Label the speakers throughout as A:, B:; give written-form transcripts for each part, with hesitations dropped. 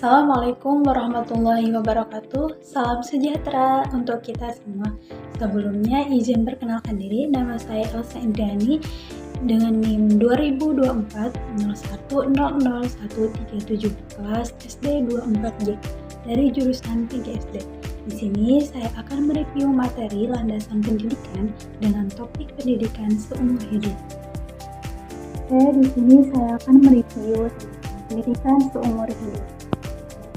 A: Assalamualaikum warahmatullahi wabarakatuh. Salam sejahtera untuk kita semua. Sebelumnya izin perkenalkan diri, nama saya Elsa Indrani dengan NIM 2024-01001337 kelas SD 24J dari jurusan PGSD. Di sini saya akan mereview materi landasan pendidikan dengan topik pendidikan seumur hidup. Di sini saya akan mereview tentang pendidikan seumur hidup.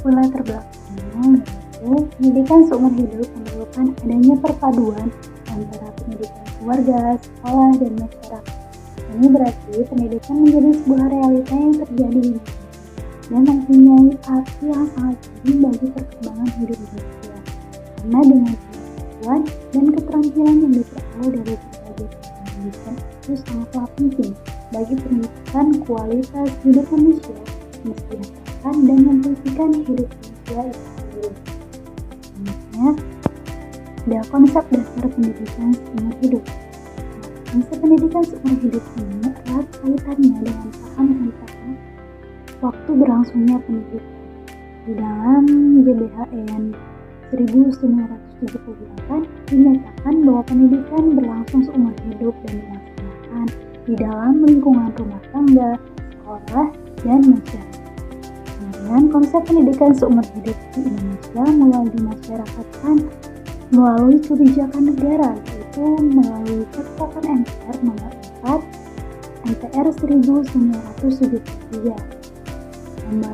A: Latar belakangnya yaitu pendidikan seumur hidup memerlukan adanya perpaduan antara pendidikan keluarga, sekolah, dan masyarakat. Ini berarti pendidikan menjadi sebuah realita yang terjadi di masyarakat dan mempunyai arti yang sangat penting bagi perkembangan hidup manusia. Karena dengan pengetahuan dan keterampilan yang diperoleh dari berbagai pendidikan itu sangatlah penting bagi pendidikan kualitas hidup manusia, mensejahterakan dan membersihkan hidup manusia itu sendiri. Selanjutnya, ada konsep dasar pendidikan seumur hidup. Konsep pendidikan seumur hidup ini erat kaitannya dengan paham tentang waktu berlangsungnya pendidikan. Di dalam GBHN 1978 dinyatakan bahwa pendidikan berlangsung seumur hidup dan dilaksanakan di dalam lingkungan rumah tangga, sekolah, dan masyarakat. Kemudian konsep pendidikan seumur hidup di Indonesia mulai dimasyarakatkan melalui kebijakan negara, yaitu melalui Ketetapan MPR nomor 4 MPR 1973, nomor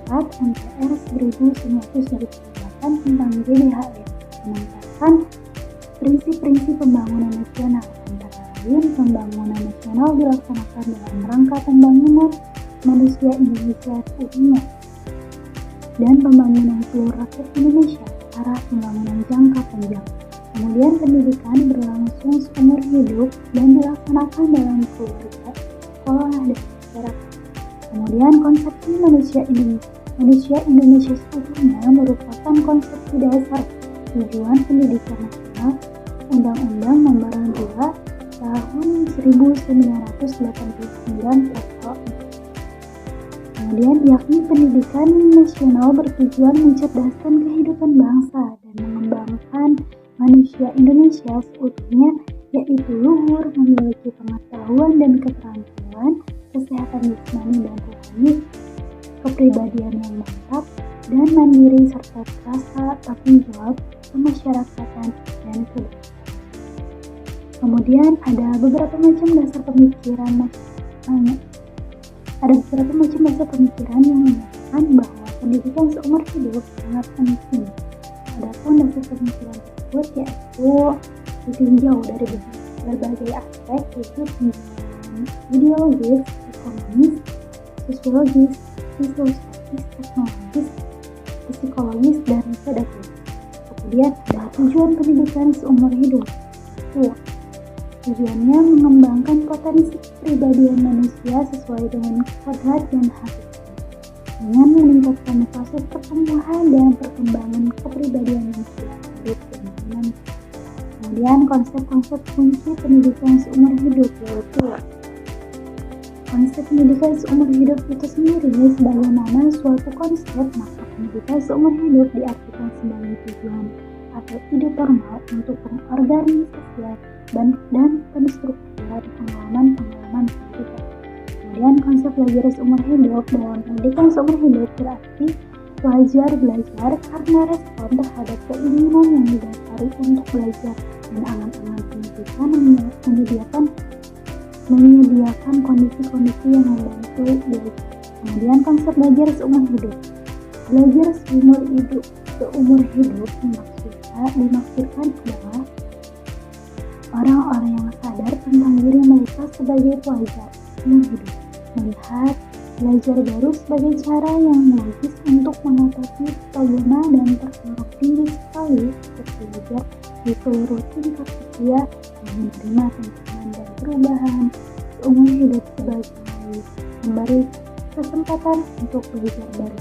A: 4 MPR 1978 tentang GBHN menetapkan prinsip-prinsip pembangunan nasional, antara lain pembangunan nasional dilaksanakan dalam rangka pembangunan manusia Indonesia seutuhnya dan pembangunan seluruh rakyat Indonesia arah pembangunan jangka panjang. Kemudian pendidikan berlangsung seumur hidup dan dilaksanakan dalam keluarga, sekolah, dan masyarakat. Kemudian konsepsi manusia Indonesia seutuhnya merupakan konsepsi dasar tujuan pendidikan nasional Undang-Undang Nomor 2 Tahun 1989 Pasal 4. Kemudian yakni pendidikan nasional bertujuan mencerdaskan kehidupan bangsa dan mengembangkan manusia Indonesia seutuhnya, yaitu luhur, memiliki pengetahuan dan keterampilan, kesehatan jasmani dan rohani, kepribadian yang mantap dan mandiri, serta rasa tanggung jawab, kemasyarakatan, dan kebangsaan. Kemudian ada beberapa macam dasar pemikiran yang menyatakan bahwa pendidikan seumur hidup sangat penting. Adapun dasar pemikiran tersebut yaitu ditinjau dari berbagai aspek, yaitu tinjauan ideologis, ekonomis, sosiologis, filosofis, teknologis, psikologis, dan pedagogis. Kemudian ada tujuan pendidikan seumur hidup. Tujuannya mengembangkan potensi kepribadian manusia sesuai dengan kodrat dan habitat, dengan meningkatkan proses pertumbuhan dan perkembangan kepribadian manusia hidup dan manusia. Kemudian konsep-konsep kunci pendidikan seumur hidup yaitu konsep pendidikan seumur hidup itu sendiri sebagaimana suatu konsep, maka pendidikan seumur hidup diartikan sebagai tujuan atau ide formal untuk pengorganisasian dan penstrukturan pengalaman pendidikan. Kemudian konsep belajar seumur hidup dalam pendidikan seumur hidup berarti pelajar belajar karena respon terhadap keinginan yang didasari untuk belajar dan angan-angan pendidikan menyediakan kondisi-kondisi yang membantu belajar. Kemudian konsep belajar seumur hidup. Belajar seumur hidup dimaksudkan adalah orang-orang yang sadar tentang diri mereka sebagai pelajar seumur hidup, melihat belajar baru sebagai cara yang logis untuk mengatasi problema dan terpuruk tinggi sekali untuk belajar di seluruh tingkat usia dan menerima tantangan dan perubahan seumur hidup sebagai memberi kesempatan untuk belajar baru.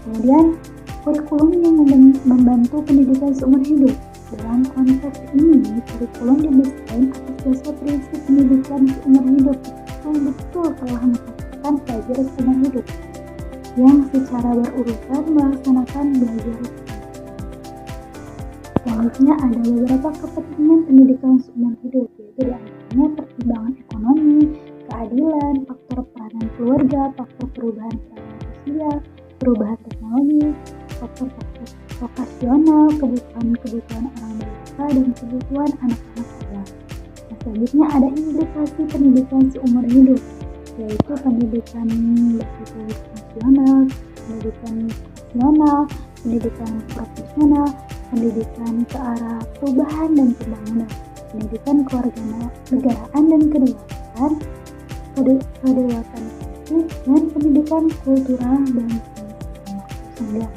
A: Kemudian kurikulum yang membantu pendidikan seumur hidup. Dalam konteks ini, kurikulum didesain atas dasar prinsip pendidikan seumur hidup betul-betul telah menetapkan pelajar seumur hidup. yang secara berurutan melaksanakan belajar. Selanjutnya ada beberapa kepentingan pendidikan seumur hidup, yaitu diantaranya pertimbangan ekonomi, keadilan, faktor peranan keluarga, faktor perubahan peranan sosial, perubahan teknologi, faktor-faktor vokasional, kebutuhan orang dewasa, dan kebutuhan anak-anak sekolah. Selanjutnya ada implikasi pendidikan seumur hidup, yaitu pendidikan bersifat nasional, pendidikan nasional, pendidikan profesional, pendidikan ke arah perubahan dan pembangunan, pendidikan kewarganegaraan dan kedewasaan politik, dan pendidikan kultural dan sosial.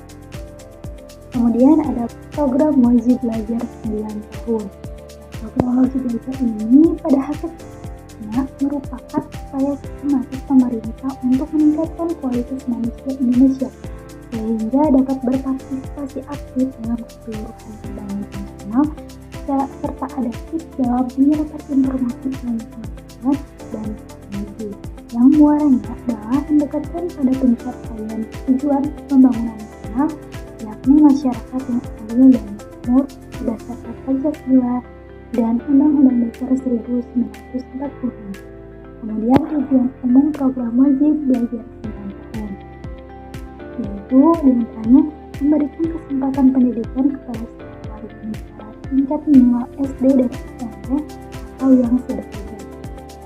A: Kemudian ada program wajib belajar 9 tahun. Program wajib belajar ini pada hakikatnya merupakan upaya sistematis pemerintah untuk meningkatkan kualitas manusia Indonesia sehingga dapat berpartisipasi aktif dalam keseluruhan pembangunan nasional serta adaptif dalam menyerap informasi pengetahuan dan teknologi yang muaranya adalah mendekatkan pada pencapaian tujuan pembangunan nasional, yakni masyarakat yang adil dan makmur berdasarkan Pancasila dan Undang-Undang Dasar 1945. Kemudian tujuan umum program wajib belajar 9 tahun, yaitu diantaranya memberikan kesempatan pendidikan kepada setiap warga negara tingkat minimal SD dan SMP atau yang sederajat.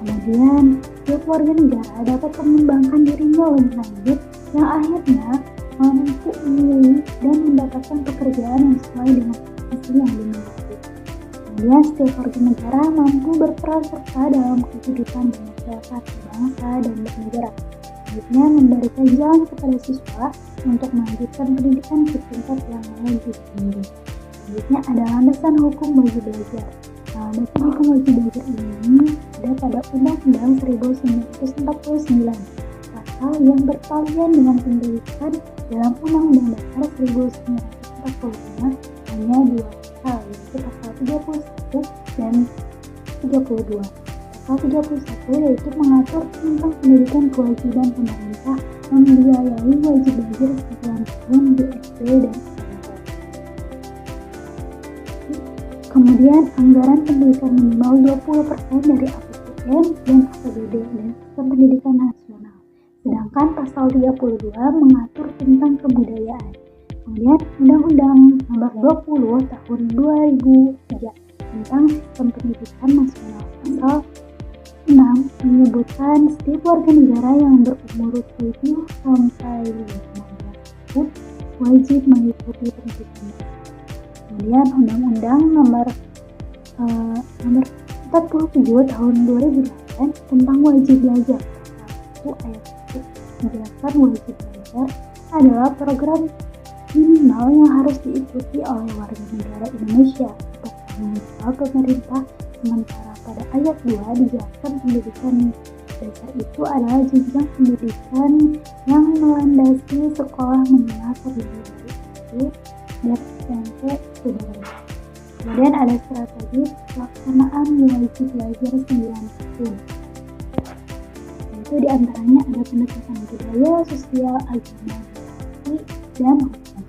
A: Kemudian setiap warga negara dapat mengembangkan dirinya lebih lanjut yang akhirnya mampu memilih dan mendapatkan pekerjaan yang sesuai dengan profesi yang dimiliki. Kemudian setiap warga negara mampu berperan serta dalam kehidupan masyarakat, bangsa, dan bernegara. Selanjutnya memberikan jalan kepada siswa untuk melanjutkan pendidikan ke tingkat yang lebih tinggi. Selanjutnya ada landasan hukum wajib belajar. Landasan hukum wajib belajar ini ada pada Undang-Undang 1949. Pasal yang berkaitan dengan pendidikan dalam Undang-Undang Dasar 1945 hanya 2 pasal, yaitu pasal 31 dan 32. Pasal 31 yaitu mengatur tentang pendidikan kewajiban pemerintah membiayai wajib belajar 9 tahun di SD dan SMP. Kemudian anggaran pendidikan minimal 20% dari APBN dan APBD dan sistem pendidikan nasional. Sedangkan pasal 32 mengatur tentang kebudayaan. Kemudian Undang-Undang Nomor 20 Tahun 2003 tentang sistem pendidikan nasional. Pasal 6 menyebutkan setiap warga negara yang berumur 7 sampai 15 tahun wajib mengikuti pendidikan. Kemudian Undang-Undang Nomor 47 Tahun 2008 tentang wajib belajar. Pasal 1 ayat 1 menjelaskan wajib belajar adalah program minimal yang harus diikuti oleh warga negara Indonesia untuk tanggung jawab pemerintah. Sementara pada ayat 2 dijelaskan pendidikan dasar itu adalah jenjang pendidikan yang melandasi sekolah menengah terdiri dari SD dan SMP sederajat. Kemudian ada strategi pelaksanaan wajib belajar 9 tahun. Itu diantaranya ada pendekatan budaya, sosial, agama, dan hukum.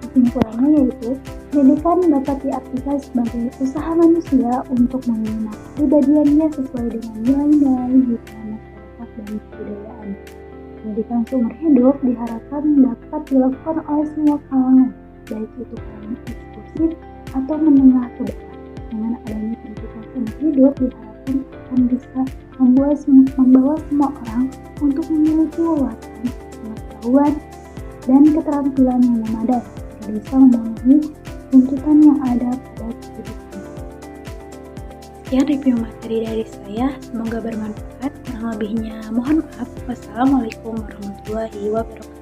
A: Kesimpulannya yaitu pendidikan dapat diartikan sebagai usaha manusia untuk membina kepribadiannya sesuai dengan nilai-nilai budaya masyarakat dan kebudayaan. Pendidikan seumur hidup diharapkan dapat dilakukan oleh semua kalangan, baik itu kalangan eksklusif atau menengah ke bawah. Dengan adanya pendidikan seumur hidup diharapkan akan bisa membawa semua orang untuk memiliki wawasan, pengetahuan, dan keterampilan yang memadai agar bisa memenuhi tuntutan yang ada pada kehidupan. Sekian review materi dari saya, semoga bermanfaat. Kurang lebihnya mohon maaf. Wassalamualaikum warahmatullahi wabarakatuh.